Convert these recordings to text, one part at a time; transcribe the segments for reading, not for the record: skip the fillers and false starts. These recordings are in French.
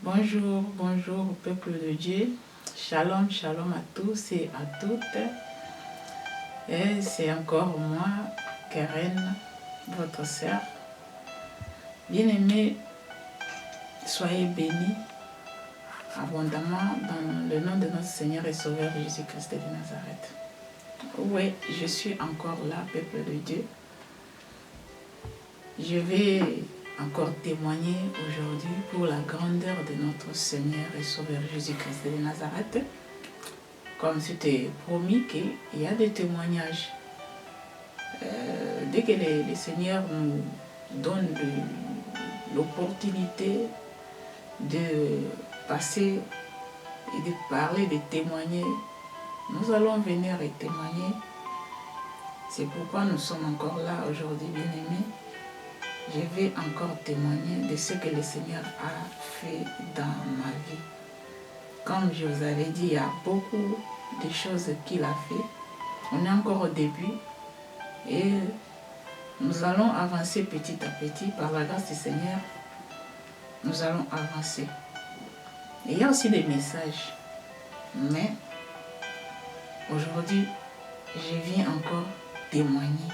Bonjour, bonjour au peuple de Dieu. Shalom, shalom à tous et à toutes. Et c'est encore moi, Karen, votre sœur. Bien-aimés, soyez bénis abondamment dans le nom de notre Seigneur et Sauveur Jésus-Christ de Nazareth. Oui, je suis encore là, peuple de Dieu. Je vais encore témoigner aujourd'hui pour la grandeur de notre Seigneur et Sauveur Jésus-Christ de Nazareth. Comme c'était promis qu'il y a des témoignages. Dès que le Seigneur nous donne l'opportunité de passer et de parler, de témoigner, nous allons venir et témoigner. C'est pourquoi nous sommes encore là aujourd'hui, bien-aimés. Je vais encore témoigner de ce que le Seigneur a fait dans ma vie. Comme je vous avais dit, il y a beaucoup de choses qu'il a fait. On est encore au début et nous allons avancer petit à petit par la grâce du Seigneur. Nous allons avancer. Et il y a aussi des messages. Mais aujourd'hui, je viens encore témoigner.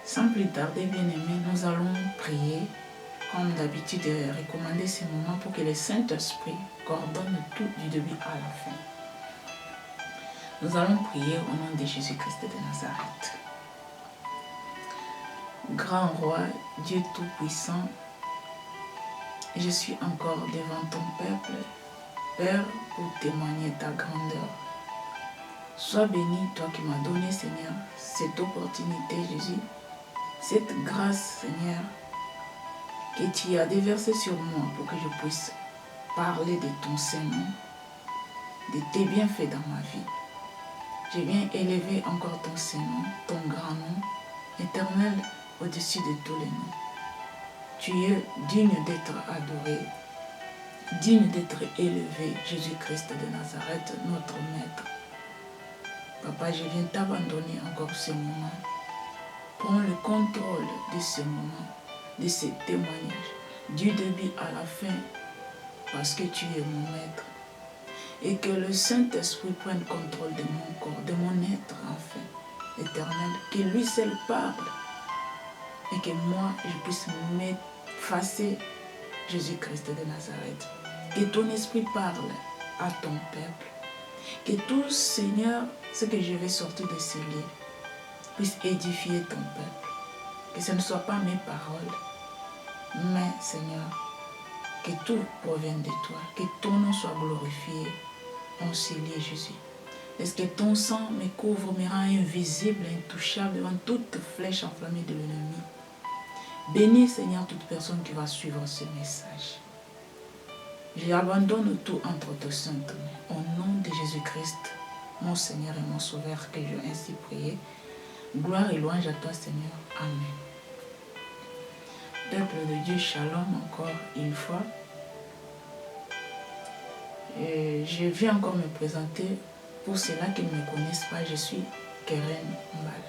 Sans plus tarder, bien-aimés, nous allons prier, comme d'habitude, recommander ces moments pour que le Saint-Esprit coordonne tout du début à la fin. Nous allons prier au nom de Jésus-Christ de Nazareth. Grand roi, Dieu Tout-Puissant, je suis encore devant ton peuple, Père, pour témoigner ta grandeur. Sois béni, toi qui m'as donné, Seigneur, cette opportunité, Jésus, cette grâce, Seigneur, que tu as déversée sur moi pour que je puisse parler de ton Saint-Nom, de tes bienfaits dans ma vie. Je viens élever encore ton Saint-Nom, ton grand nom, éternel au-dessus de tous les noms. Tu es digne d'être adoré, digne d'être élevé, Jésus-Christ de Nazareth, notre Maître. Papa, je viens t'abandonner encore ce moment. Prends le contrôle de ce moment, de ces témoignages, du début à la fin, parce que tu es mon Maître. Et que le Saint-Esprit prenne contrôle de mon corps, de mon être, enfin, éternel. Que lui seul parle. Et que moi, je puisse m'effacer, Jésus-Christ de Nazareth. Que ton esprit parle à ton peuple. Que tout, Seigneur, ce que je vais sortir de ce livre, puisse édifier ton peuple. Que ce ne soit pas mes paroles, mais Seigneur, que tout provienne de toi, que ton nom soit glorifié en ce lieu, Jésus. Est-ce que ton sang me couvre, me rend invisible, intouchable devant toute flèche enflammée de l'ennemi? Bénis, Seigneur, toute personne qui va suivre ce message. J'abandonne tout entre tes saintes mains. Au nom de Jésus-Christ, mon Seigneur et mon Sauveur, que je ainsi prié. Gloire et louange à toi, Seigneur. Amen. Peuple de Dieu, shalom encore une fois. Et je viens encore me présenter. Pour ceux-là qui ne me connaissent pas, je suis Karen Mbal.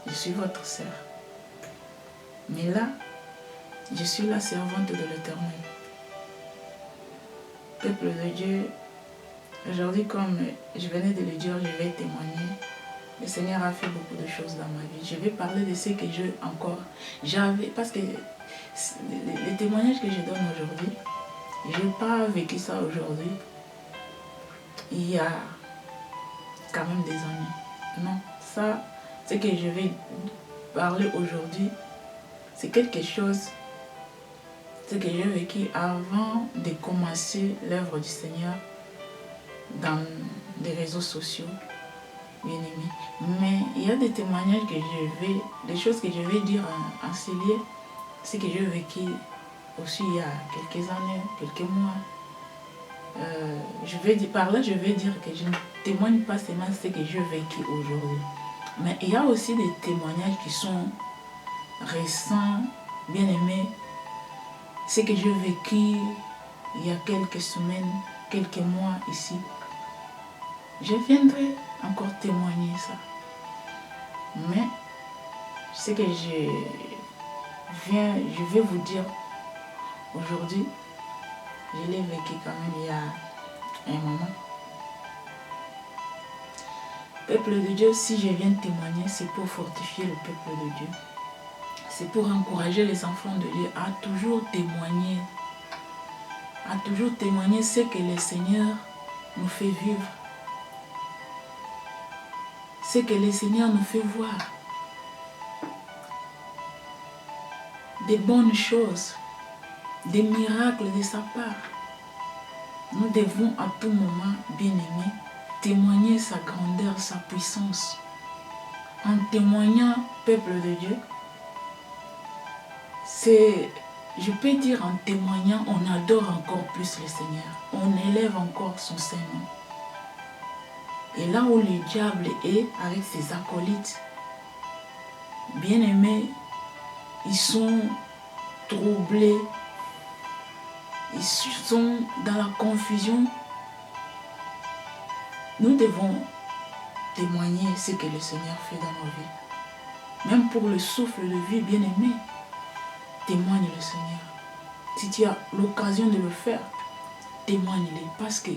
Je suis votre sœur. Mais là, je suis la servante de l'Éternel. Peuple de Dieu, aujourd'hui, comme je venais de le dire, je vais témoigner. Le Seigneur a fait beaucoup de choses dans ma vie. Je vais parler de ce que j'avais, parce que les témoignages que je donne aujourd'hui, je n'ai pas vécu ça aujourd'hui. Il y a quand même des années. Non, ça, ce que je vais parler aujourd'hui, c'est quelque chose, ce que j'ai vécu avant de commencer l'œuvre du Seigneur dans les réseaux sociaux, bien aimés. Mais il y a des témoignages que des choses que je vais dire en ce lieu, ce que j'ai vécu aussi il y a quelques années, quelques mois. Par là, je vais dire que je ne témoigne pas seulement ce que j'ai vécu aujourd'hui. Mais il y a aussi des témoignages qui sont récents, bien aimés. Ce que j'ai vécu il y a quelques semaines, quelques mois ici. Je viendrai encore témoigner ça. Mais ce que je vais vous dire aujourd'hui, Je l'ai vécu quand même il y a un moment. Peuple de Dieu, si je viens témoigner, c'est pour fortifier le peuple de Dieu. C'est pour encourager les enfants de Dieu à toujours témoigner. À toujours témoigner ce que le Seigneur nous fait vivre. Ce que le Seigneur nous fait voir. Des bonnes choses. Des miracles de sa part. Nous devons à tout moment, bien-aimés, témoigner sa grandeur, sa puissance. En témoignant, peuple de Dieu, je peux dire en témoignant, on adore encore plus le Seigneur. On élève encore son Saint-Nom. Et là où le diable est, avec ses acolytes, bien-aimés, ils sont troublés. Ils sont dans la confusion. Nous devons témoigner ce que le Seigneur fait dans nos vies. Même pour le souffle de vie, bien-aimé, témoigne le Seigneur. Si tu as l'occasion de le faire, témoigne-le. Parce que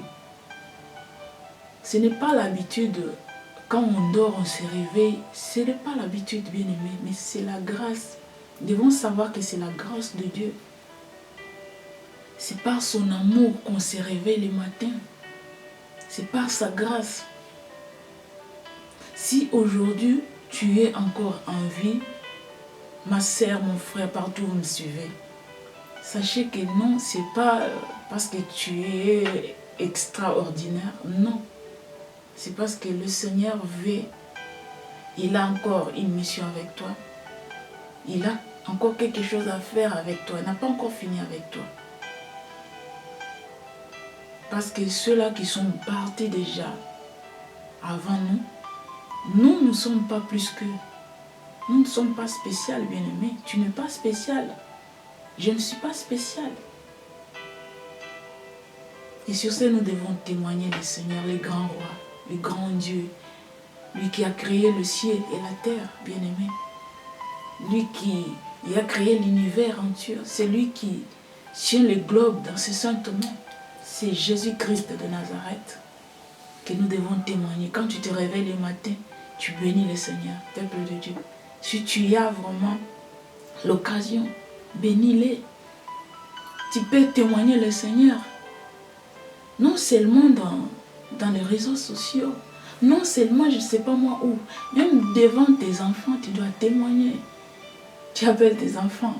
ce n'est pas l'habitude, quand on dort, on se réveille. Ce n'est pas l'habitude, bien-aimé, mais c'est la grâce. Nous devons savoir que c'est la grâce de Dieu. C'est par son amour qu'on se réveille le matin. C'est par sa grâce. Si aujourd'hui tu es encore en vie, ma sœur, mon frère, partout où vous me suivez, sachez que non, c'est pas parce que tu es extraordinaire, non. C'est parce que le Seigneur veut, il a encore une mission avec toi. Il a encore quelque chose à faire avec toi. Il n'a pas encore fini avec toi. Parce que ceux-là qui sont partis déjà avant nous ne sommes pas plus qu'eux. Nous ne sommes pas spécial, bien-aimé. Tu n'es pas spécial. Je ne suis pas spécial. Et sur ce, nous devons témoigner le Seigneur, le grand roi, le grand Dieu, lui qui a créé le ciel et la terre, bien-aimé. Lui qui a créé l'univers entier. C'est lui qui tient le globe dans ses saints mains. C'est Jésus-Christ de Nazareth que nous devons témoigner. Quand tu te réveilles le matin, tu bénis le Seigneur, peuple de Dieu. Si tu as vraiment l'occasion, bénis-le. Tu peux témoigner le Seigneur. Non seulement dans les réseaux sociaux, non seulement je ne sais pas moi où, même devant tes enfants, tu dois témoigner. Tu appelles tes enfants.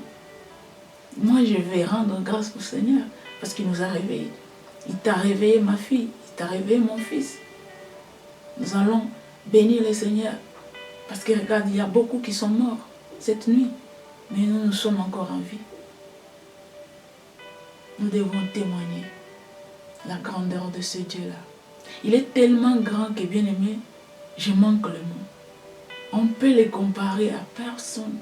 Moi, je vais rendre grâce au Seigneur parce qu'il nous a réveillés. Il t'a réveillé ma fille, il t'a réveillé mon fils. Nous allons bénir le Seigneur. Parce que regarde, il y a beaucoup qui sont morts cette nuit. Mais nous sommes encore en vie. Nous devons témoigner la grandeur de ce Dieu-là. Il est tellement grand que, bien aimé, je manque le mot. On peut le comparer à personne.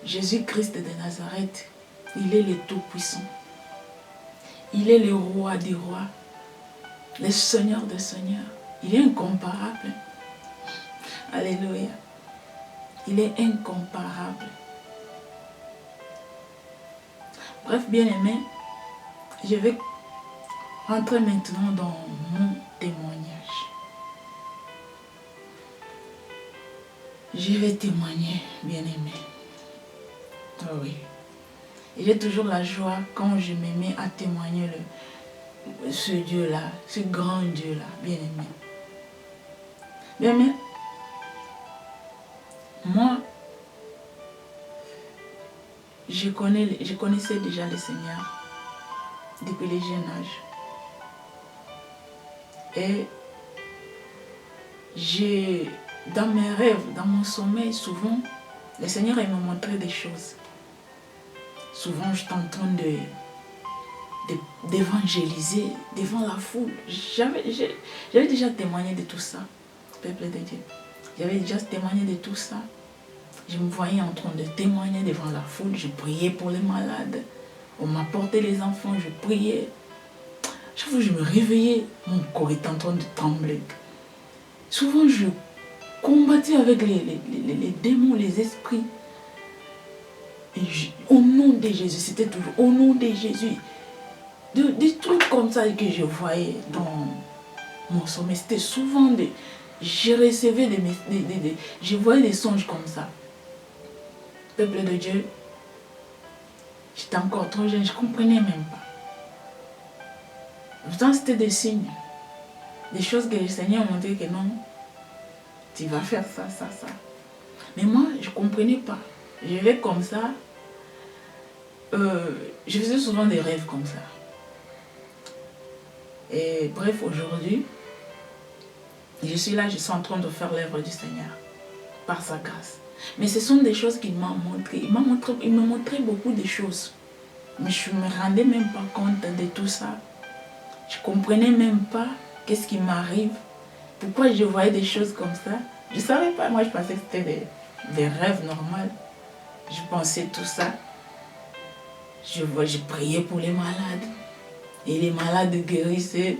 Jésus-Christ de Nazareth, il est le Tout-Puissant. Il est le Roi des rois, le Seigneur des seigneurs. Il est incomparable. Alléluia. Il est incomparable. Bref, bien-aimé, je vais rentrer maintenant dans mon témoignage. Je vais témoigner, bien-aimé. Oh oui. Et j'ai toujours la joie quand je me mets à témoigner ce Dieu-là, ce grand Dieu-là, bien-aimé. Bien-aimé, moi, je connaissais déjà le Seigneur depuis les jeunes âges. Et dans mes rêves, dans mon sommeil, souvent, le Seigneur il me montrait des choses. Souvent, je t'entends d'évangéliser devant la foule. J'avais déjà témoigné de tout ça, peuple de Dieu. J'avais déjà témoigné de tout ça. Je me voyais en train de témoigner devant la foule. Je priais pour les malades. On m'apportait les enfants, je priais. Chaque fois que je me réveillais, mon corps était en train de trembler. Souvent, je combattais avec les démons, les esprits. Et au nom de Jésus. C'était toujours au nom de Jésus. Des trucs comme ça que je voyais dans mon sommeil. C'était souvent des... Je recevais je voyais des songes comme ça. Peuple de Dieu, j'étais encore trop jeune, je ne comprenais même pas. Pourtant, c'était des signes. Des choses que le Seigneur m'a montré que non, tu vas faire ça, ça, ça. Mais moi, je ne comprenais pas. Je vais comme ça. Je faisais souvent des rêves comme ça. Et bref, aujourd'hui, je suis là, je suis en train de faire l'œuvre du Seigneur. Par sa grâce. Mais ce sont des choses qu'il m'a montré. Il m'a montré beaucoup de choses. Mais je ne me rendais même pas compte de tout ça. Je ne comprenais même pas qu'est-ce qui m'arrive. Pourquoi je voyais des choses comme ça. Je ne savais pas. Moi, je pensais que c'était des rêves normaux. Je pensais tout ça. Je priais pour les malades. Et les malades guérissaient.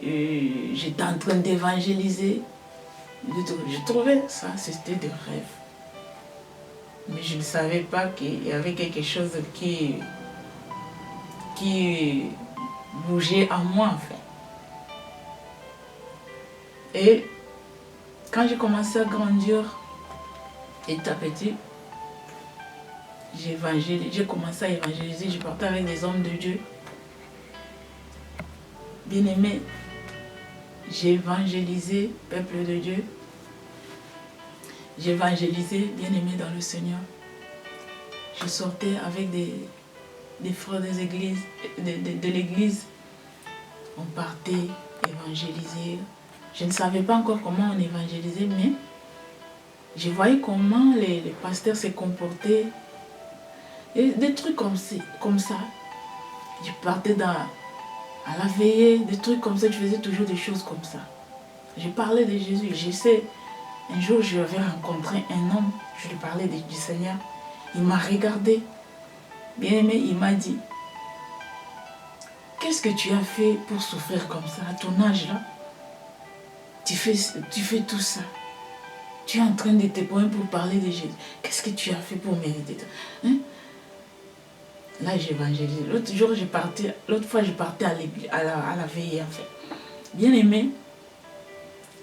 J'étais en train d'évangéliser. Je trouvais ça, c'était des rêves. Mais je ne savais pas qu'il y avait quelque chose qui bougeait en moi, en fait. Et quand j'ai commencé à grandir, petit à petit, j'ai commencé à évangéliser. Je partais avec des hommes de Dieu. Bien-aimés, j'ai évangélisé, peuple de Dieu. J'ai évangélisé, bien-aimés dans le Seigneur. Je sortais avec des frères des églises, de l'église. On partait évangéliser. Je ne savais pas encore comment on évangélisait, mais je voyais comment les pasteurs se comportaient. Et des trucs comme ça. Je partais à la veillée, des trucs comme ça. Je faisais toujours des choses comme ça. Je parlais de Jésus. Je sais, un jour, je vais rencontrer un homme. Je lui parlais du Seigneur. Il m'a regardé. Bien aimé, il m'a dit, qu'est-ce que tu as fait pour souffrir comme ça, à ton âge là? Tu fais tout ça. Tu es en train de te prendre pour parler de Jésus. Qu'est-ce que tu as fait pour mériter ça? Hein? Là, j'évangélisais. L'autre fois, je partais à la veillée, en fait. Bien aimé,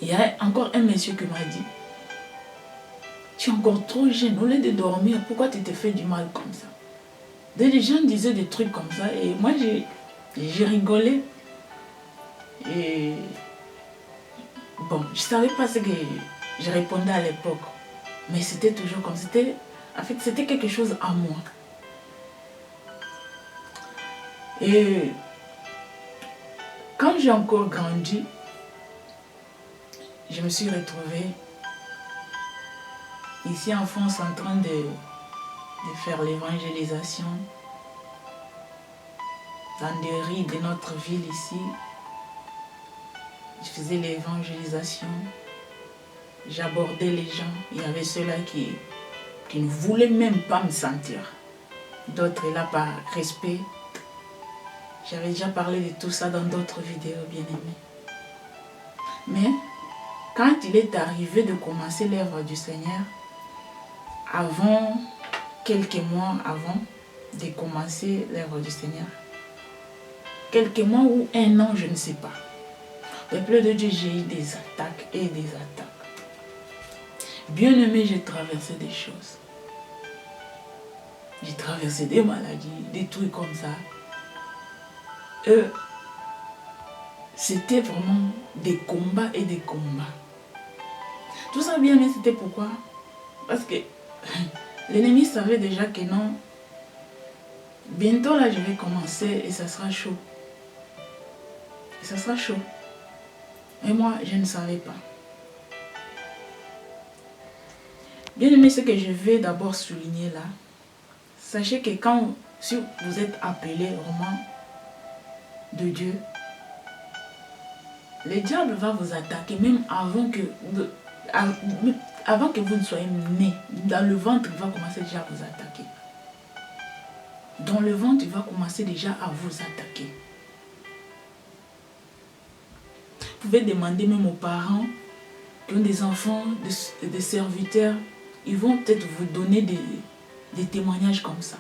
il y a encore un monsieur qui m'a dit, tu es encore trop jeune, au lieu de dormir, pourquoi tu te fais du mal comme ça? Des gens disaient des trucs comme ça et moi j'ai rigolé. Et bon, je ne savais pas ce que je répondais à l'époque. Mais c'était toujours comme c'était. En fait, c'était quelque chose à moi. Et quand j'ai encore grandi, je me suis retrouvée ici en France en train de faire l'évangélisation dans des rues de notre ville ici. Je faisais l'évangélisation, j'abordais les gens. Il y avait ceux-là qui ne voulaient même pas me sentir. D'autres là par respect. J'avais déjà parlé de tout ça dans d'autres vidéos, bien aimées. Mais quand il est arrivé de commencer l'œuvre du Seigneur, quelques mois avant de commencer l'œuvre du Seigneur, quelques mois ou un an, je ne sais pas. Peuple de Dieu, j'ai eu des attaques et des attaques. Bien aimé, j'ai traversé des choses. J'ai traversé des maladies, des trucs comme ça. C'était vraiment des combats et des combats. Tout ça, bien aimé, c'était pourquoi? Parce que l'ennemi savait déjà que non. Bientôt là, je vais commencer et ça sera chaud. Et ça sera chaud. Et moi, je ne savais pas. Bien aimé, ce que je vais d'abord souligner là, sachez que si vous êtes appelé vraiment de Dieu, le diable va vous attaquer même avant que vous ne soyez né. Dans le ventre, il va commencer déjà à vous attaquer. Dans le ventre, il va commencer déjà à vous attaquer. Vous pouvez demander même aux parents qui ont des enfants, des serviteurs, ils vont peut-être vous donner des témoignages comme ça.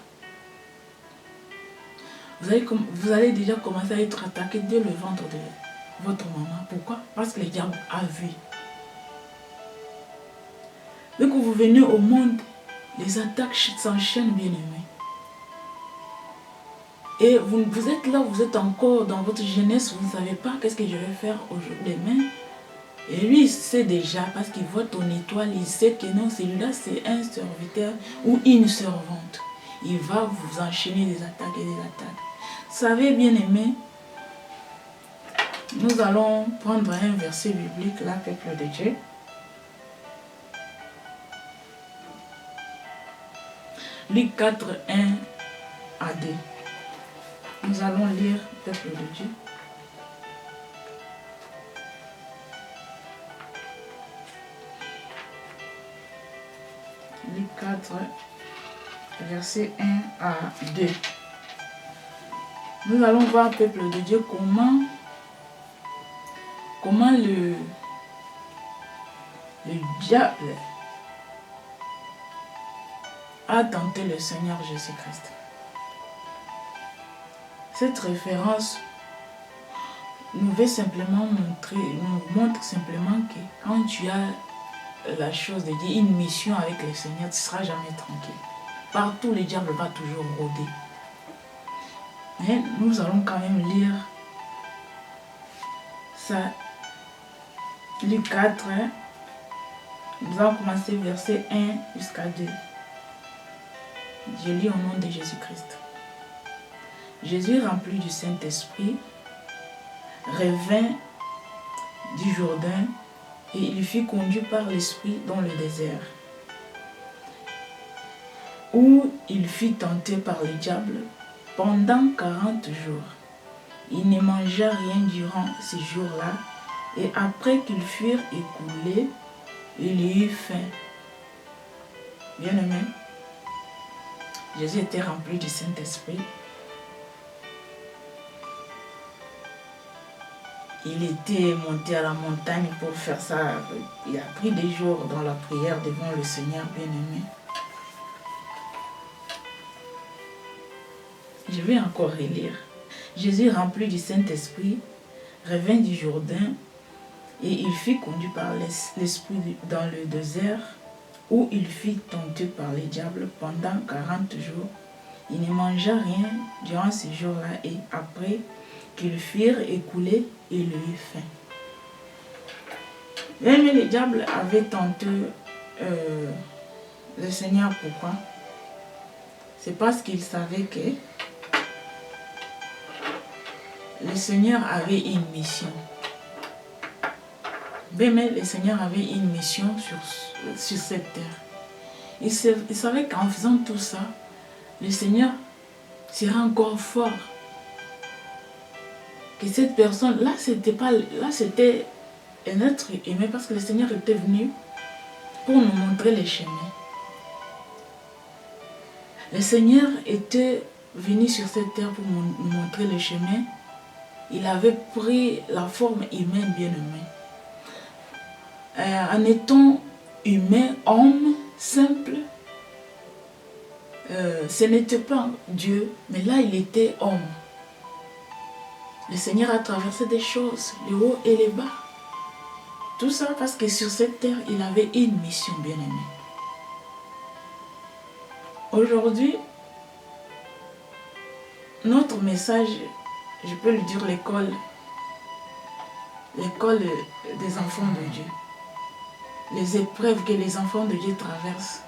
Vous allez déjà commencer à être attaqué dès le ventre de votre maman. Pourquoi? Parce que le diable a vu. Dès que vous venez au monde, les attaques s'enchaînent, bien aimés. Et vous êtes là, vous êtes encore dans votre jeunesse, vous ne savez pas qu'est-ce que je vais faire aujourd'hui, demain. Et lui, il sait déjà, parce qu'il voit ton étoile, il sait que non, celui-là, c'est un serviteur ou une servante. Il va vous enchaîner des attaques et des attaques. Vous savez, bien aimé, nous allons prendre un verset biblique, là, peuple de Dieu. Luc 4, 1 à 2. Nous allons lire, peuple de Dieu. Luc 4, verset 1 à 2. Nous allons voir, peuple de Dieu, comment le diable a tenté le Seigneur Jésus-Christ. Cette référence nous montre simplement que quand tu as la chose de dire une mission avec le Seigneur, tu ne seras jamais tranquille. Partout, le diable va toujours rôder. Mais nous allons quand même lire ça. Luc 4, nous allons commencer verset 1 jusqu'à 2. Je lis au nom de Jésus-Christ. Jésus, rempli du Saint-Esprit, revint du Jourdain et il fut conduit par l'Esprit dans le désert, où il fut tenté par le diable pendant 40 jours. Il ne mangea rien durant ces jours-là, et après qu'ils furent écoulés, il eut faim. Bien-aimé, Jésus était rempli du Saint-Esprit. Il était monté à la montagne pour faire ça. Il a pris des jours dans la prière devant le Seigneur, bien-aimé. Je vais encore relire. Jésus, rempli du Saint-Esprit, revint du Jourdain et il fut conduit par l'Esprit dans le désert, où il fut tenté par le diable pendant 40 jours. Il ne mangea rien durant ces jours-là et après qu'ils furent écoulés, il eut faim. Mais le diable avait tenté le Seigneur. Pourquoi? C'est parce qu'il savait que le Seigneur avait une mission. Mais le Seigneur avait une mission sur cette terre. Il savait qu'en faisant tout ça, le Seigneur sera encore fort. Que cette personne, là c'était un être humain, parce que le Seigneur était venu pour nous montrer les chemins. Le Seigneur était venu sur cette terre pour nous montrer les chemins. Il avait pris la forme humaine, bien-aimée. En étant humain, homme, simple, ce n'était pas Dieu, mais là il était homme. Le Seigneur a traversé des choses, les hauts et les bas. Tout ça parce que sur cette terre, il avait une mission, bien-aimée. Aujourd'hui, notre message, je peux le dire, l'école des enfants de Dieu. Les épreuves que les enfants de Dieu traversent.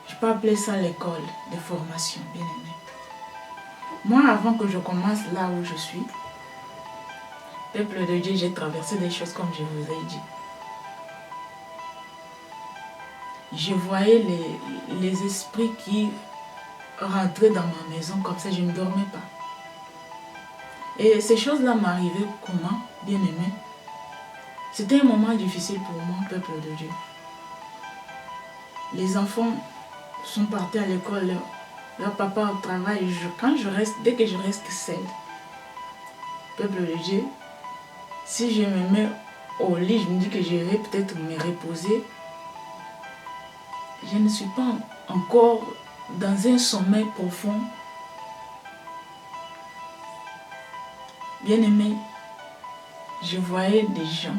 Je peux appeler ça l'école de formation, bien-aimé. Moi, avant que je commence là où je suis, peuple de Dieu, j'ai traversé des choses comme je vous ai dit. Je voyais les esprits qui rentraient dans ma maison, comme ça je ne dormais pas. Et ces choses-là m'arrivaient comment, bien-aimé? C'était un moment difficile pour moi, peuple de Dieu. Les enfants sont partis à l'école, leur papa au travail. Dès que je reste seule, peuple de Dieu, si je me mets au lit, je me dis que je vais peut-être me reposer. je ne suis pas encore dans un sommeil profond. Bien-aimé, je voyais des gens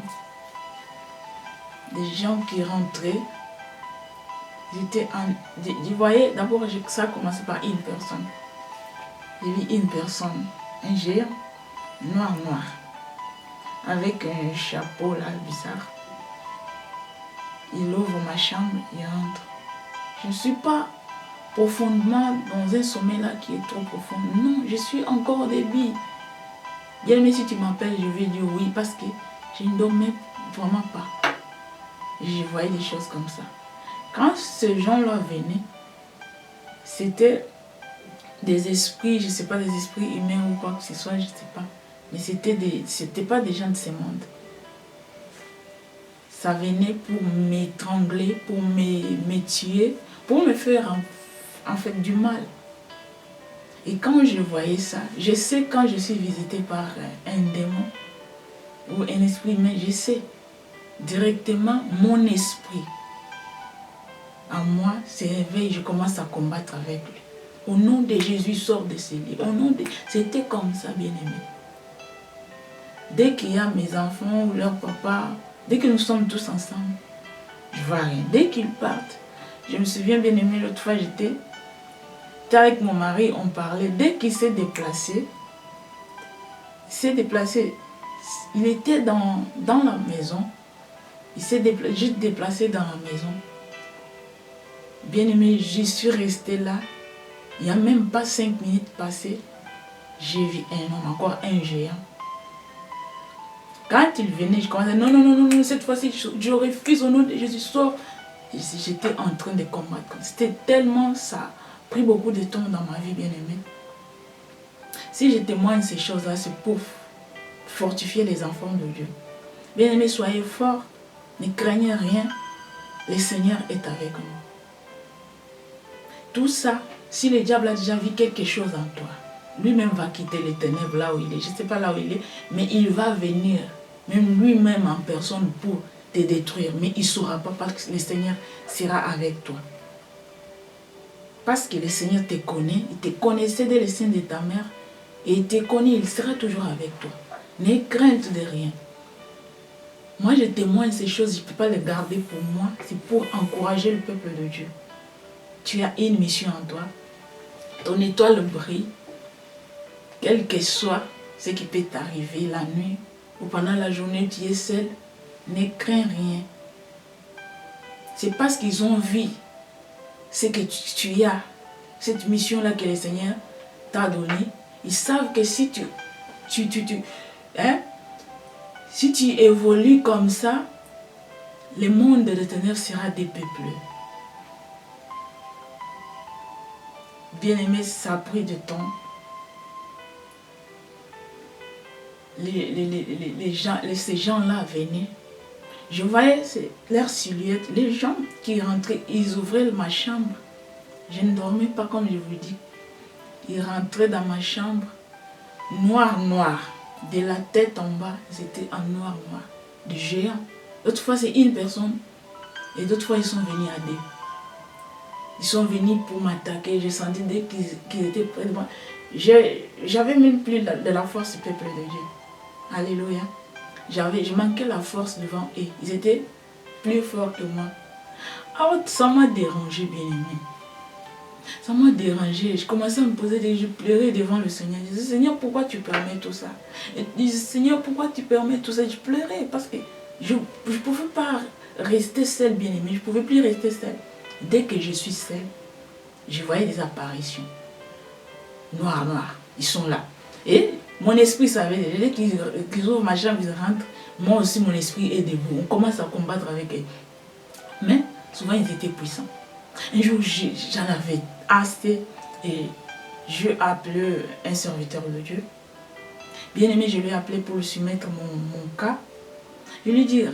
qui rentraient. Je voyais, d'abord, ça a commencé par une personne. J'ai vu une personne, un géant, noir, avec un chapeau là, bizarre. Il ouvre ma chambre, il rentre. Je ne suis pas profondément dans un sommeil là qui est trop profond. Non, je suis encore débile. Bien aimé, si tu m'appelles, je vais dire oui parce que je ne dormais vraiment pas. Je voyais des choses comme ça. Quand ces gens-là venaient, c'était des esprits, je ne sais pas, des esprits humains ou quoi que ce soit, je ne sais pas. Mais c'était pas des gens de ce monde. Ça venait pour m'étrangler, pour me tuer, pour me faire en fait du mal. Et quand je voyais ça, je sais quand je suis visitée par un démon ou un esprit, mais je sais directement mon esprit en moi se réveille, je commence à combattre avec lui. Au nom de Jésus, sort de ces lits. C'était comme ça, bien-aimé. Dès qu'il y a mes enfants ou leur papa, dès que nous sommes tous ensemble, je ne vois rien. Dès qu'ils partent, je me souviens, bien-aimé, l'autre fois, j'étais avec mon mari, on parlait. Dès qu'il s'est déplacé, il était dans la maison. Il s'est juste déplacé dans la maison. Bien-aimé, je suis restée là. Il n'y a même pas 5 minutes passées. J'ai vu un homme, encore un géant. Quand il venait, je commençais, non, cette fois-ci, je refuse au nom de Jésus, sors. J'étais en train de combattre. C'était tellement ça. A pris beaucoup de temps dans ma vie, bien-aimée. Si je témoigne ces choses-là, c'est pour fortifier les enfants de Dieu. Bien-aimés, soyez forts, ne craignez rien. Le Seigneur est avec nous. Tout ça, si le diable a déjà vu quelque chose en toi, lui-même va quitter les ténèbres là où il est. Je ne sais pas là où il est, mais il va venir, même lui-même en personne, pour te détruire. Mais il ne saura pas parce que le Seigneur sera avec toi. Parce que le Seigneur te connaît, il te connaissait dès le sein de ta mère, et il te connaît, il sera toujours avec toi. N'aie crainte de rien. Moi, je témoigne ces choses, je ne peux pas les garder pour moi, c'est pour encourager le peuple de Dieu. Tu as une mission en toi, ton étoile brille, quel que soit ce qui peut t'arriver la nuit ou pendant la journée, tu es seul, ne crains rien. C'est parce qu'ils ont vu ce que tu as, cette mission-là que le Seigneur t'a donnée. Ils savent que si si tu évolues comme ça, le monde de ténèbres sera dépeuplé. Bien-aimé, ça a pris du temps. Ces gens-là venaient. Je voyais leur silhouette. Les gens qui rentraient, ils ouvraient ma chambre. Je ne dormais pas comme je vous dis. Ils rentraient dans ma chambre, noir. De la tête en bas, c'était en noir. De géant. D'autres fois, c'est une personne. Et d'autres fois, ils sont venus à deux. Ils sont venus pour m'attaquer. J'ai senti dès qu'ils étaient près de moi. J'avais même plus de la force du peuple de Dieu. Alléluia. Je manquais la force devant eux. Ils étaient plus forts que moi. Alors, ça m'a dérangé, bien-aimé. Ça m'a dérangé. Je commençais à me poser des yeux, pleurer devant le Seigneur. Je disais, Seigneur, pourquoi tu permets tout ça? Et je disais, Seigneur, pourquoi tu permets tout ça? Je pleurais parce que je ne pouvais pas rester seule, bien-aimé. Je ne pouvais plus rester seule. Dès que je suis seule, je voyais des apparitions. Noir. Ils sont là. Et mon esprit savait, dès qu'ils ouvrent ma chambre, ils rentrent. Moi aussi, mon esprit est debout. On commence à combattre avec eux. Mais souvent, ils étaient puissants. Un jour, j'en avais assez et je appelé un serviteur de Dieu. Bien aimé, je lui ai appelé pour lui soumettre mon cas. Je lui ai dit,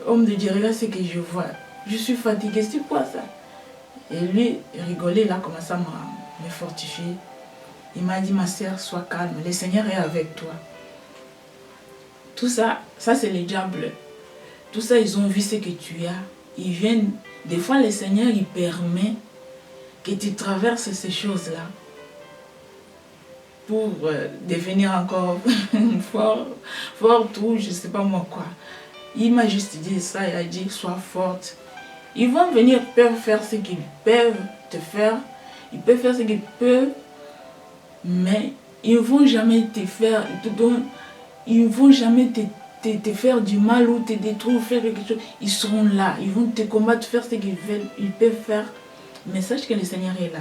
homme de Dieu, regarde ce que je vois. Je suis fatigué, c'est quoi ça? Et lui, rigolé, il a commencé à me fortifier. Il m'a dit, ma sœur, sois calme, le Seigneur est avec toi. Tout ça, c'est le diable. Tout ça, ils ont vu ce que tu as. ils viennent, des fois le Seigneur, il permet que tu traverses ces choses-là pour devenir encore forte ou je ne sais pas moi quoi. Il m'a juste dit ça, il a dit sois forte. Ils vont venir, peuvent faire ce qu'ils peuvent te faire, ils peuvent faire ce qu'ils peuvent, mais ils ne vont jamais te faire, ils vont jamais te faire du mal ou te détruire, faire quelque chose. Ils seront là, ils vont te combattre, faire ce qu'ils veulent, ils peuvent faire. Mais sache que le Seigneur est là.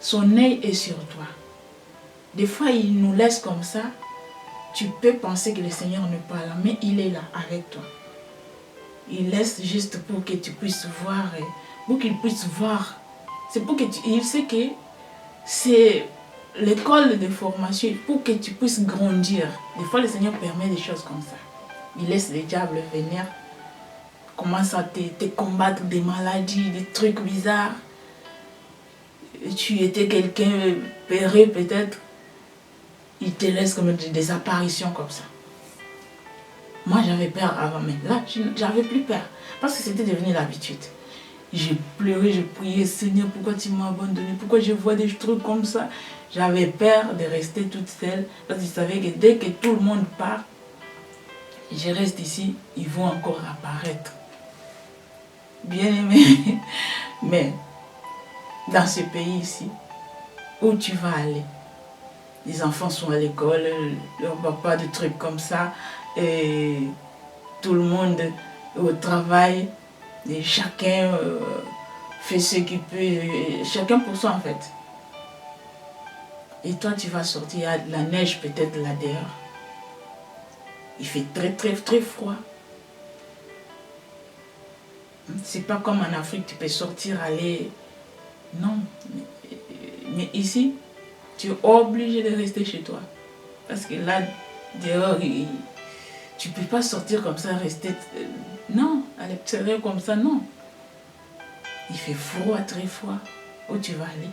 Son œil est sur toi. Des fois, il nous laisse comme ça. Tu peux penser que le Seigneur n'est pas là, mais il est là avec toi. Il laisse juste pour que tu puisses voir, pour qu'il puisse voir. C'est pour que il sait que c'est l'école de formation pour que tu puisses grandir. Des fois, le Seigneur permet des choses comme ça. Il laisse les diables venir, commence à te combattre des maladies, des trucs bizarres. Tu étais quelqu'un peureux peut-être. Il te laisse comme des apparitions comme ça. Moi, j'avais peur avant, mais là, j'avais plus peur. Parce que c'était devenu l'habitude. J'ai pleuré, j'ai prié, Seigneur, pourquoi tu m'as abandonné? Pourquoi je vois des trucs comme ça? J'avais peur de rester toute seule. Parce que je savais que dès que tout le monde part, je reste ici, ils vont encore apparaître. Bien aimé. Mais, dans ce pays ici, où tu vas aller? Les enfants sont à l'école, leur papa, des trucs comme ça. Et tout le monde au travail. Et chacun fait ce qu'il peut. Chacun pour soi en fait. Et toi tu vas sortir, il y a de la neige peut-être là dehors. Il fait très froid. C'est pas comme en Afrique, tu peux sortir, aller. Non. Mais ici, tu es obligé de rester chez toi. Parce que là, dehors, tu ne peux pas sortir comme ça, rester... Non, à l'extérieur comme ça, non. Il fait froid, très froid. Où tu vas aller?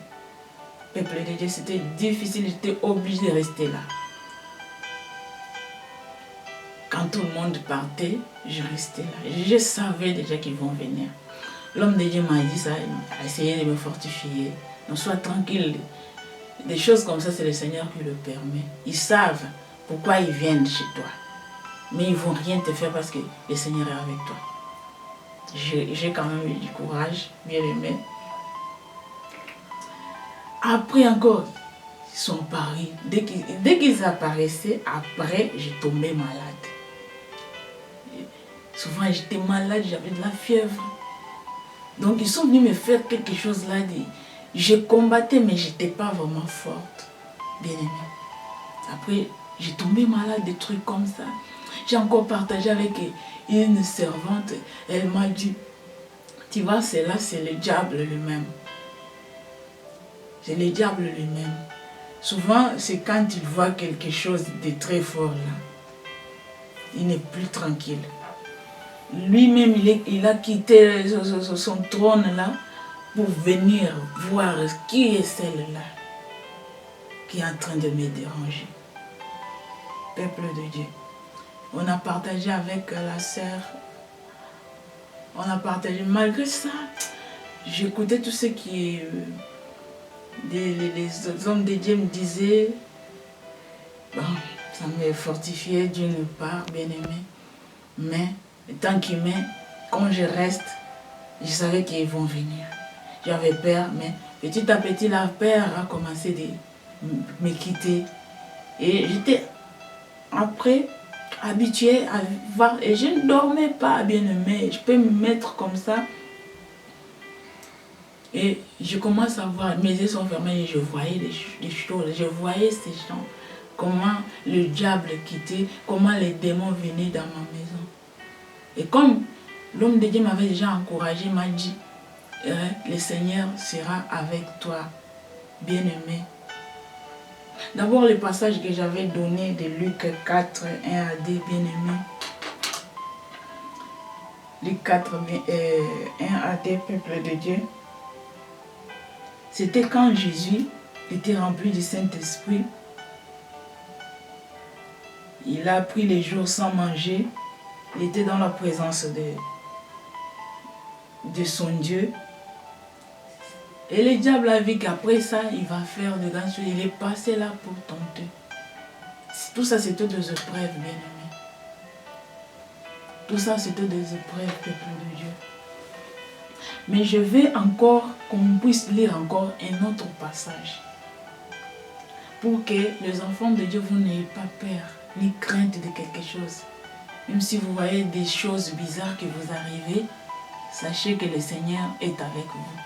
Peuple de Dieu, c'était difficile, j'étais obligé de rester là. Quand tout le monde partait, je restais là. Je savais déjà qu'ils vont venir. L'homme de Dieu m'a dit ça, il a essayé de me fortifier. Donc sois tranquille. Des choses comme ça, c'est le Seigneur qui le permet. Ils savent pourquoi ils viennent chez toi. Mais ils ne vont rien te faire parce que le Seigneur est avec toi. J'ai quand même eu du courage, bien aimé. Après encore, ils sont apparus. Dès qu'ils apparaissaient, après, j'ai tombé malade. Souvent, j'étais malade, j'avais de la fièvre. Donc, ils sont venus me faire quelque chose là. Je combattais, mais je n'étais pas vraiment forte. Bien aimé. Après, j'ai tombé malade, des trucs comme ça. J'ai encore partagé avec une servante. Elle m'a dit, tu vois, c'est le diable lui-même. C'est le diable lui-même. Souvent, c'est quand il voit quelque chose de très fort là. Il n'est plus tranquille. Lui-même, il a quitté son trône là pour venir voir qui est celle-là qui est en train de me déranger. Peuple de Dieu. On a partagé avec la sœur. On a partagé. Malgré ça, j'écoutais tout ce qui les hommes de Dieu me disaient. Bon, ça me fortifiait d'une part, bien aimé. Mais tant qu'ils m'aiment, quand je reste, je savais qu'ils vont venir. J'avais peur, mais petit à petit, la peur a commencé de me quitter. Et j'étais après habituée à voir. Et je ne dormais pas, bien aimé. Je peux me mettre comme ça. Et je commence à voir, mes yeux sont fermés et je voyais des choses. Je voyais ces gens, comment le diable quittait, comment les démons venaient dans ma maison. Et comme l'homme de Dieu m'avait déjà encouragé, m'a dit, le Seigneur sera avec toi, bien-aimé. D'abord, le passage que j'avais donné de Luc 4, 1 à 2, bien-aimé. Luc 4, 1 à 2, peuple de Dieu. C'était quand Jésus était rempli du Saint-Esprit. Il a pris les jours sans manger. Il était dans la présence de son Dieu. Et le diable a vu qu'après ça, il va faire de grandes choses. Il est passé là pour tenter. Tout ça, c'était des épreuves, bien-aimés. Tout ça, c'était des épreuves, peuple de Dieu. Mais je veux encore qu'on puisse lire encore un autre passage. Pour que les enfants de Dieu, vous n'ayez pas peur, ni crainte de quelque chose. Même si vous voyez des choses bizarres qui vous arrivent, sachez que le Seigneur est avec vous.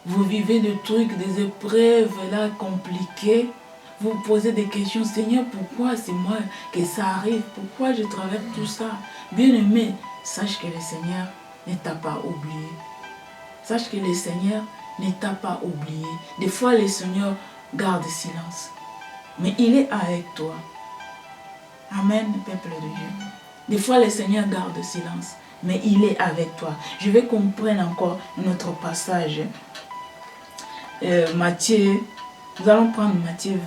Vous vivez des trucs, des épreuves là compliquées. Vous posez des questions. Seigneur, pourquoi c'est moi que ça arrive? Pourquoi je traverse tout ça? Bien-aimé, sache que le Seigneur ne t'a pas oublié. Sache que le Seigneur ne t'a pas oublié. Des fois, le Seigneur garde silence. Mais il est avec toi. Amen, peuple de Dieu. Des fois, le Seigneur garde silence. Mais il est avec toi. Je vais qu'on prenne encore notre passage. Matthieu, nous allons prendre Matthieu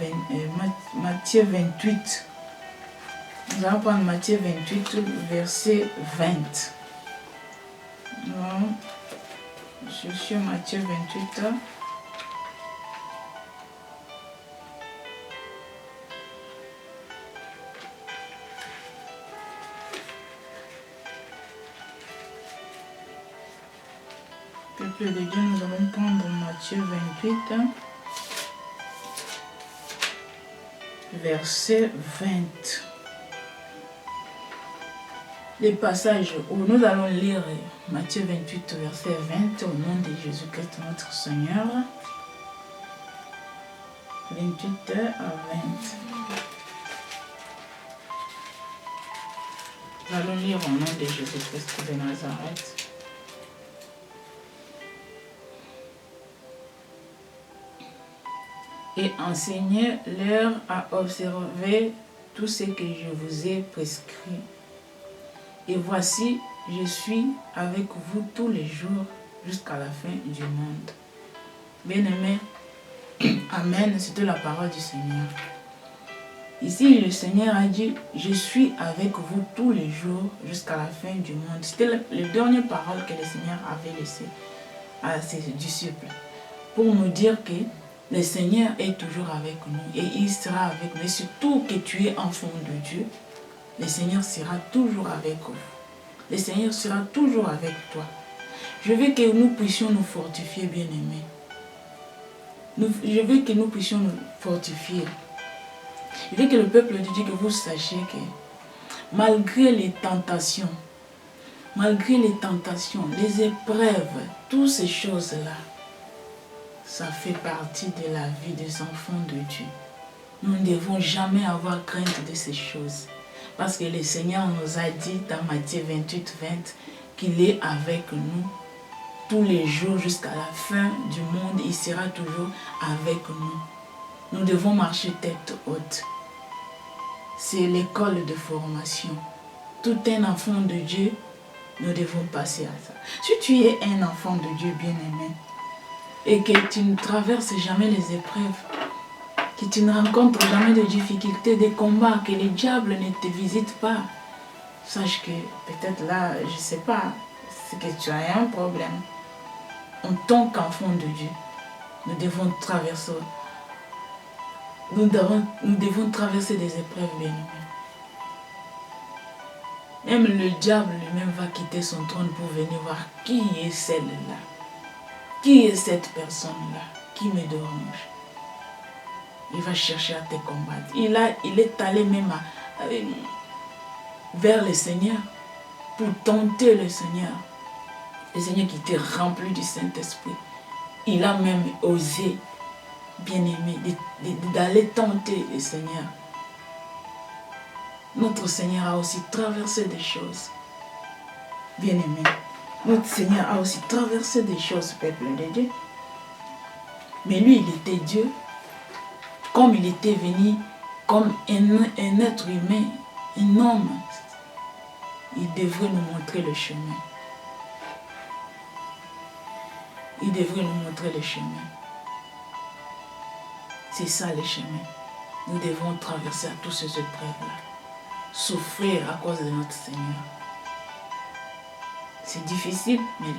28. Nous allons prendre Matthieu 28, verset 20. Je suis Matthieu 28. Peuple de Dieu, nous allons prendre Matthieu 28, verset 20. Les passages où nous allons lire Matthieu 28, verset 20, au nom de Jésus-Christ notre Seigneur. 28 à 20. Nous allons lire au nom de Jésus-Christ de Nazareth. Et enseignez-leur à observer tout ce que je vous ai prescrit. Et voici, je suis avec vous tous les jours jusqu'à la fin du monde. Bien-aimés, Amen, c'était la parole du Seigneur. Ici, le Seigneur a dit, je suis avec vous tous les jours jusqu'à la fin du monde. C'était les dernières paroles que le Seigneur avait laissées à ses disciples. Pour nous dire que le Seigneur est toujours avec nous et il sera avec nous. Et surtout que tu es enfant de Dieu, le Seigneur sera toujours avec vous. Le Seigneur sera toujours avec toi. Je veux que nous puissions nous fortifier, bien-aimés. Je veux que nous puissions nous fortifier. Je veux que le peuple de Dieu, que vous sachiez que malgré les tentations, les épreuves, toutes ces choses-là, ça fait partie de la vie des enfants de Dieu. Nous ne devons jamais avoir crainte de ces choses. Parce que le Seigneur nous a dit dans Matthieu 28, 20 qu'il est avec nous tous les jours jusqu'à la fin du monde. Il sera toujours avec nous. Nous devons marcher tête haute. C'est l'école de formation. Tout un enfant de Dieu, nous devons passer à ça. Si tu es un enfant de Dieu bien-aimé, et que tu ne traverses jamais les épreuves, que tu ne rencontres jamais de difficultés, de combats, que le diable ne te visite pas, sache que peut-être là, je ne sais pas, c'est que tu as un problème. En tant qu'enfant de Dieu, nous devons traverser, des épreuves, bien-aimés. Même le diable lui-même va quitter son trône pour venir voir qui est celle-là. Qui est cette personne-là qui me dérange? Il va chercher à te combattre. Il est allé même vers le Seigneur pour tenter le Seigneur. Le Seigneur qui était rempli du Saint-Esprit. Il a même osé, bien-aimé, d'aller tenter le Seigneur. Notre Seigneur a aussi traversé des choses. Bien-aimé. Notre Seigneur a aussi traversé des choses, peuple de Dieu. Mais lui, il était Dieu. Comme il était venu, comme un être humain, un homme, il devrait nous montrer le chemin. Il devrait nous montrer le chemin. C'est ça le chemin. Nous devons traverser à tous ces épreuves-là. Souffrir à cause de notre Seigneur. C'est difficile, mais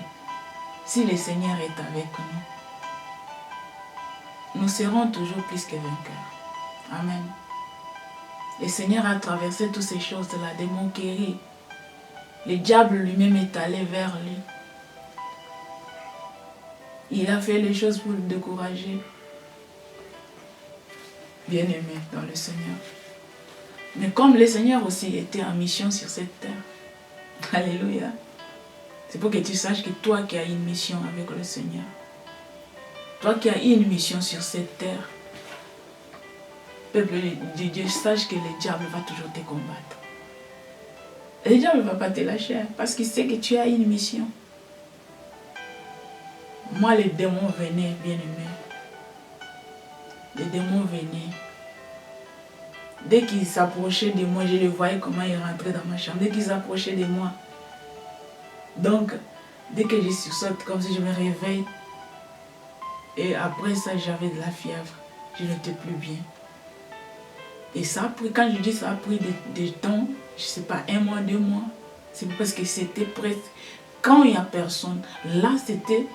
si le Seigneur est avec nous serons toujours plus que vainqueurs. Amen. Le Seigneur a traversé toutes ces choses-là, des moqueries. Le diable lui-même est allé vers lui. Il a fait les choses pour le décourager. Bien-aimé dans le Seigneur. Mais comme le Seigneur aussi était en mission sur cette terre. Alléluia. C'est pour que tu saches que toi qui as une mission avec le Seigneur. Toi qui as une mission sur cette terre. Peuple de Dieu, sache que le diable va toujours te combattre. Le diable ne va pas te lâcher parce qu'il sait que tu as une mission. Moi, les démons venaient, bien-aimés. Les démons venaient. Dès qu'ils s'approchaient de moi, je les voyais comment ils rentraient dans ma chambre. Dès qu'ils s'approchaient de moi. Donc, dès que je sursaute, comme si je me réveille. Et après ça, j'avais de la fièvre. Je n'étais plus bien. Et ça a pris, quand je dis ça a pris des temps, je ne sais pas, 1 mois, 2 mois. C'est parce que c'était presque... Quand il n'y a personne, là c'était...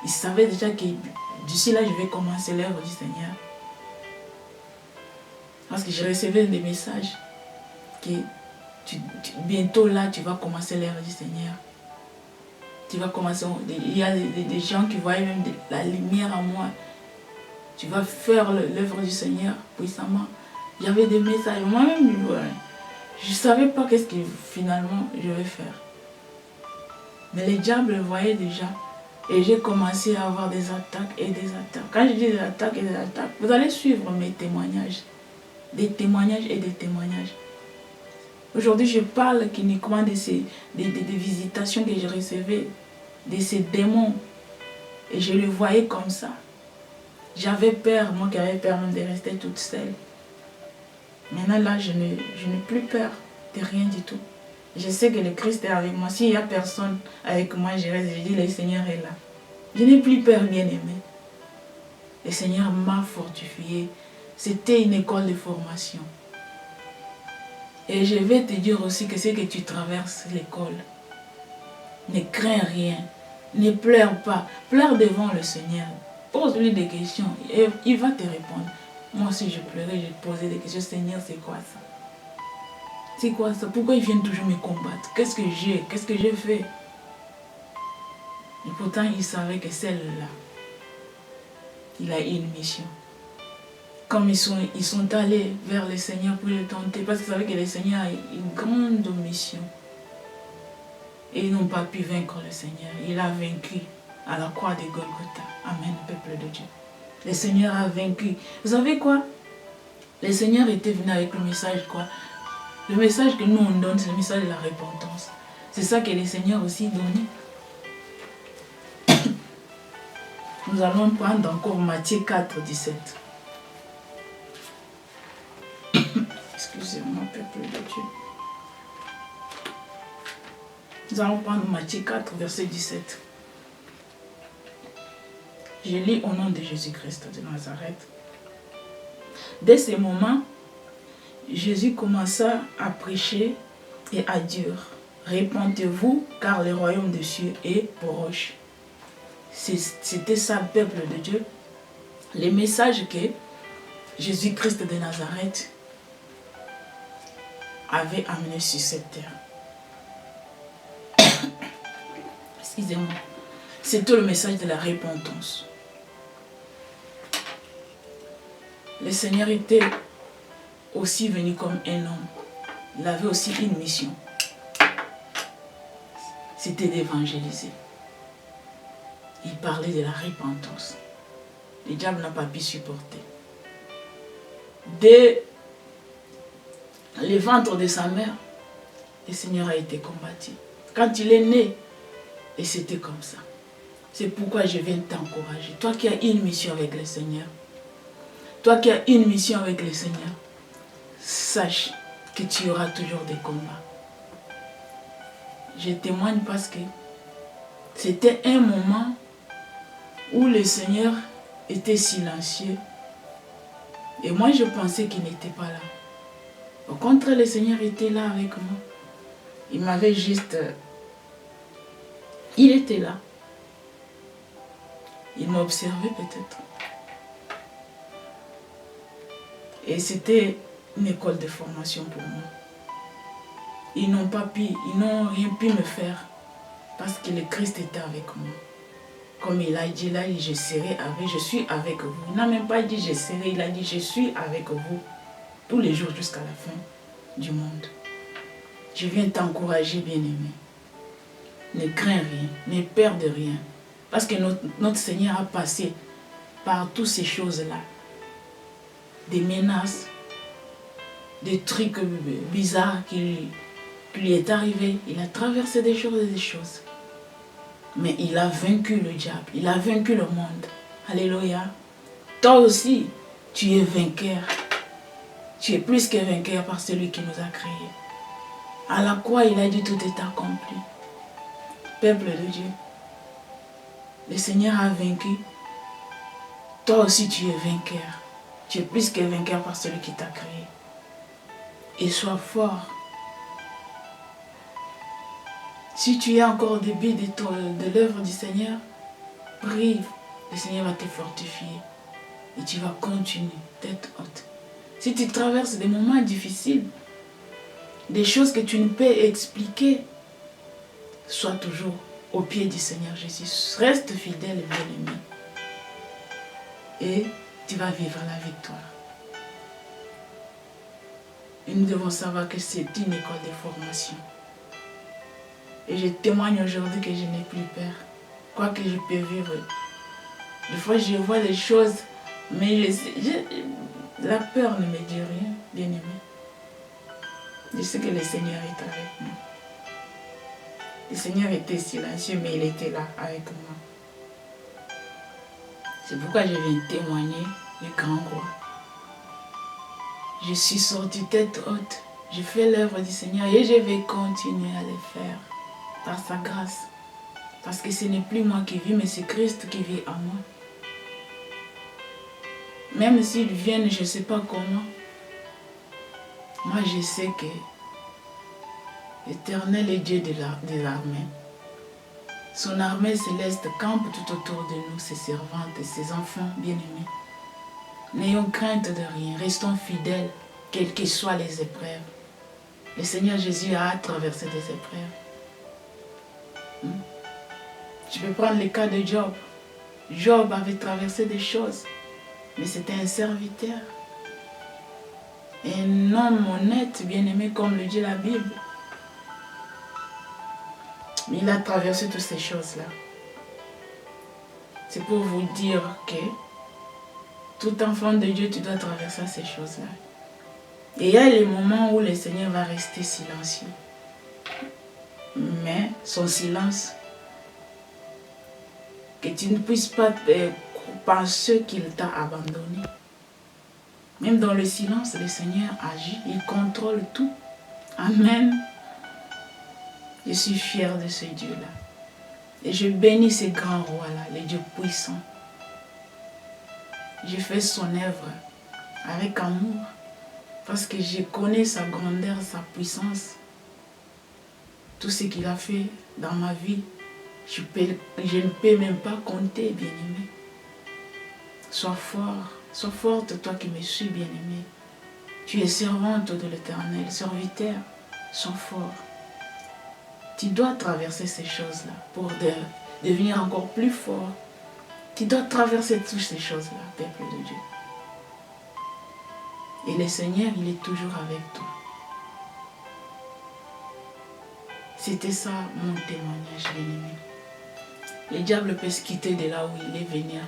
Ils savaient déjà que d'ici là, je vais commencer l'œuvre du Seigneur. Parce que je recevais des messages que bientôt là, tu vas commencer l'œuvre du Seigneur. Tu vas commencer... Il y a des gens qui voyaient même la lumière en moi. Tu vas faire l'œuvre du Seigneur puissamment. J'avais des messages. Moi-même, je ne savais pas qu'est-ce que finalement je vais faire. Mais les diables le voyaient déjà. Et j'ai commencé à avoir des attaques et des attaques. Quand je dis des attaques et des attaques, vous allez suivre mes témoignages. Des témoignages et des témoignages. Aujourd'hui, je parle uniquement des visitations que je recevais, de ces démons. Et je les voyais comme ça. J'avais peur, moi qui avais peur même de rester toute seule. Maintenant là, je n'ai plus peur de rien du tout. Je sais que le Christ est avec moi. S'il n'y a personne avec moi, je reste, je dis le Seigneur est là. Je n'ai plus peur, bien-aimé. Le Seigneur m'a fortifié. C'était une école de formation. Et je vais te dire aussi que c'est que tu traverses l'école. Ne crains rien. Ne pleure pas. Pleure devant le Seigneur. Pose-lui des questions et il va te répondre. Moi aussi je pleurais, je posais des questions. Seigneur, c'est quoi ça? C'est quoi ça? Pourquoi ils viennent toujours me combattre? Qu'est-ce que j'ai? Qu'est-ce que j'ai fait? Et pourtant, il savait que celle-là, il a une mission. Comme ils sont allés vers le Seigneur pour le tenter, parce qu'ils savaient que le Seigneur a une grande mission. Et ils n'ont pas pu vaincre le Seigneur. Il a vaincu à la croix de Golgotha. Amen, peuple de Dieu. Le Seigneur a vaincu. Vous savez quoi? Le Seigneur était venu avec le message quoi? Le message que nous on donne, c'est le message de la repentance. C'est ça que le Seigneur aussi donnait. Nous allons prendre encore Matthieu 4, 17. Excusez-moi, peuple de Dieu. Nous allons prendre Matthieu 4, verset 17. Je lis au nom de Jésus-Christ de Nazareth. Dès ce moment, Jésus commença à prêcher et à dire, « Répentez-vous, car le royaume des cieux est proche. » C'était ça le peuple de Dieu. Les messages que Jésus-Christ de Nazareth avait amenés sur cette terre. Excusez-moi. C'était le message de la repentance. Le Seigneur était aussi venu comme un homme. Il avait aussi une mission. C'était d'évangéliser. Il parlait de la repentance. Le diable n'a pas pu supporter. Dès le ventre de sa mère, le Seigneur a été combattu. Quand il est né, et c'était comme ça. C'est pourquoi je viens t'encourager. Toi qui as une mission avec le Seigneur, toi qui as une mission avec le Seigneur, sache que tu auras toujours des combats. Je témoigne parce que c'était un moment où le Seigneur était silencieux. Et moi, je pensais qu'il n'était pas là. Au contraire, le Seigneur était là avec moi. Il m'avait juste... Il était là. Il m'a observé peut-être. Et c'était une école de formation pour moi. Ils n'ont rien pu me faire parce que le Christ était avec moi. Comme il a dit là, je suis avec vous. Il n'a même pas dit je serai, il a dit je suis avec vous tous les jours jusqu'à la fin du monde. Je viens t'encourager, bien-aimé. Ne crains rien, ne perds de rien. Parce que notre Seigneur a passé par toutes ces choses-là. Des menaces, des trucs bizarres qui lui est arrivé. Il a traversé des choses. Mais il a vaincu le diable, il a vaincu le monde. Alléluia. Toi aussi, tu es vainqueur. Tu es plus que vainqueur par celui qui nous a créés. À la croix, il a dit tout est accompli. Peuple de Dieu, le Seigneur a vaincu. Toi aussi, tu es vainqueur. Tu es plus que vainqueur par celui qui t'a créé. Et sois fort. Si tu es encore au début de l'œuvre du Seigneur, prie, le Seigneur va te fortifier. Et tu vas continuer tête haute. Si tu traverses des moments difficiles, des choses que tu ne peux expliquer, sois toujours au pied du Seigneur Jésus. Reste fidèle et bien-aimé. Et tu vas vivre la victoire. Et nous devons savoir que c'est une école de formation. Et je témoigne aujourd'hui que je n'ai plus peur. Quoi que je peux vivre. Des fois, je vois des choses, mais la peur ne me dit rien, bien-aimé. Je sais que le Seigneur est avec moi. Le Seigneur était silencieux, mais il était là avec moi. C'est pourquoi je viens témoigner du grand roi. Je suis sortie tête haute. Je fais l'œuvre du Seigneur et je vais continuer à le faire. Par sa grâce. Parce que ce n'est plus moi qui vis, mais c'est Christ qui vit en moi. Même s'ils viennent, je ne sais pas comment. Moi, je sais que l'Éternel est Dieu de l'armée. Son armée céleste campe tout autour de nous, ses servantes et ses enfants bien-aimés. N'ayons crainte de rien, restons fidèles, quelles que soient les épreuves. Le Seigneur Jésus a traversé des épreuves. Tu peux prendre le cas de Job. Job avait traversé des choses, mais c'était un serviteur. Un homme honnête, bien-aimé, comme le dit la Bible. Mais il a traversé toutes ces choses-là. C'est pour vous dire que tout enfant de Dieu, tu dois traverser ces choses-là. Et il y a les moments où le Seigneur va rester silencieux. Mais son silence, que tu ne puisses pas penser qu'il t'a abandonné. Même dans le silence, le Seigneur agit, il contrôle tout. Amen. Je suis fière de ce Dieu-là. Et je bénis ce grand roi-là, le Dieu puissant. Je fais son œuvre avec amour, parce que je connais sa grandeur, sa puissance. Tout ce qu'il a fait dans ma vie, je ne peux même pas compter, bien-aimé. Sois fort, sois forte, toi qui me suis, bien-aimé. Tu es servante de l'Éternel, serviteur, sois fort. Tu dois traverser ces choses-là pour devenir encore plus fort. Tu dois traverser toutes ces choses-là, peuple de Dieu. Et le Seigneur, il est toujours avec toi. C'était ça mon témoignage, bien-aimé. Le diable peut se quitter de là où il est, venir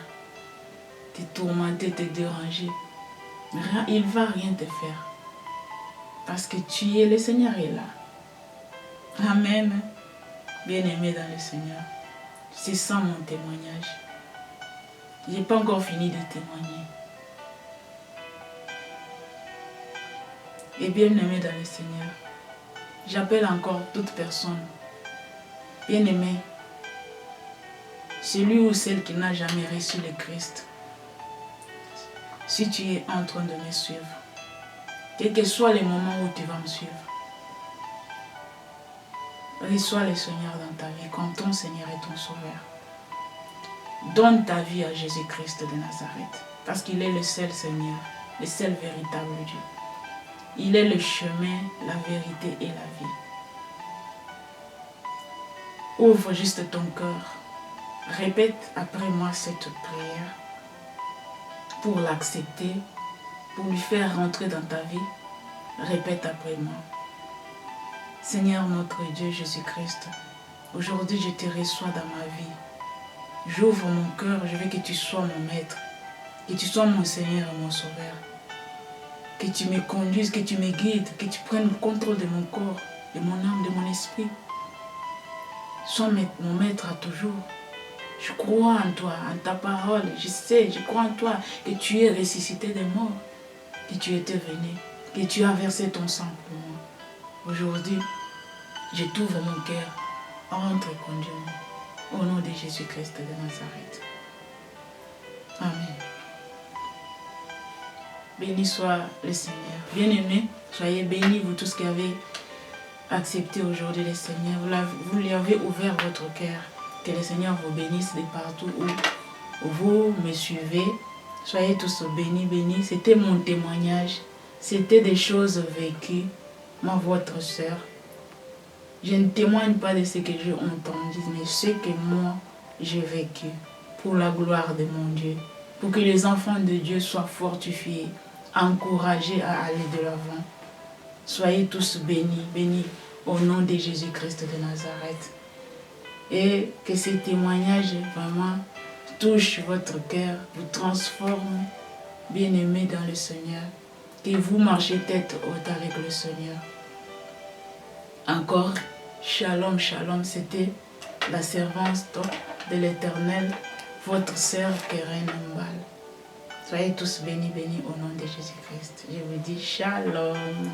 te tourmenter, te déranger. Mais il ne va rien te faire. Parce que tu es, le Seigneur est là. Amen. Bien-aimé dans le Seigneur. C'est ça mon témoignage. Je n'ai pas encore fini de témoigner. Et bien-aimé dans le Seigneur, j'appelle encore toute personne. Bien-aimé, celui ou celle qui n'a jamais reçu le Christ. Si tu es en train de me suivre, quel que soit le moment où tu vas me suivre, reçois le Seigneur dans ta vie comme ton Seigneur et ton Sauveur. Donne ta vie à Jésus-Christ de Nazareth. Parce qu'il est le seul Seigneur, le seul véritable Dieu. Il est le chemin, la vérité et la vie. Ouvre juste ton cœur. Répète après moi cette prière pour l'accepter, pour lui faire rentrer dans ta vie. Répète après moi. Seigneur notre Dieu Jésus-Christ, aujourd'hui je te reçois dans ma vie. J'ouvre mon cœur, je veux que tu sois mon maître, que tu sois mon Seigneur et mon Sauveur. Que tu me conduises, que tu me guides, que tu prennes le contrôle de mon corps, de mon âme, de mon esprit. Sois mon maître à toujours. Je crois en toi, en ta parole. Je crois en toi que tu es ressuscité des morts, que tu étais venu, que tu as versé ton sang pour moi. Aujourd'hui, je t'ouvre mon cœur. Entre et conduis-moi. Au nom de Jésus-Christ de Nazareth. Amen. Béni soit le Seigneur. Bien-aimés, soyez bénis, vous tous qui avez accepté aujourd'hui le Seigneur. Vous lui avez ouvert votre cœur. Que le Seigneur vous bénisse de partout où vous me suivez. Soyez tous bénis, bénis. C'était mon témoignage. C'était des choses vécues. Moi, votre sœur. Je ne témoigne pas de ce que j'ai entendu, mais ce que moi, j'ai vécu. Pour la gloire de mon Dieu. Pour que les enfants de Dieu soient fortifiés, encouragés à aller de l'avant. Soyez tous bénis, bénis au nom de Jésus-Christ de Nazareth. Et que ces témoignages vraiment touchent votre cœur, vous transforment, bien-aimés dans le Seigneur. Que vous marchez tête haute avec le Seigneur. Encore, shalom, shalom, c'était la servante de l'Éternel, votre sœur Keren Mbal. Soyez tous bénis, bénis au nom de Jésus-Christ. Je vous dis shalom.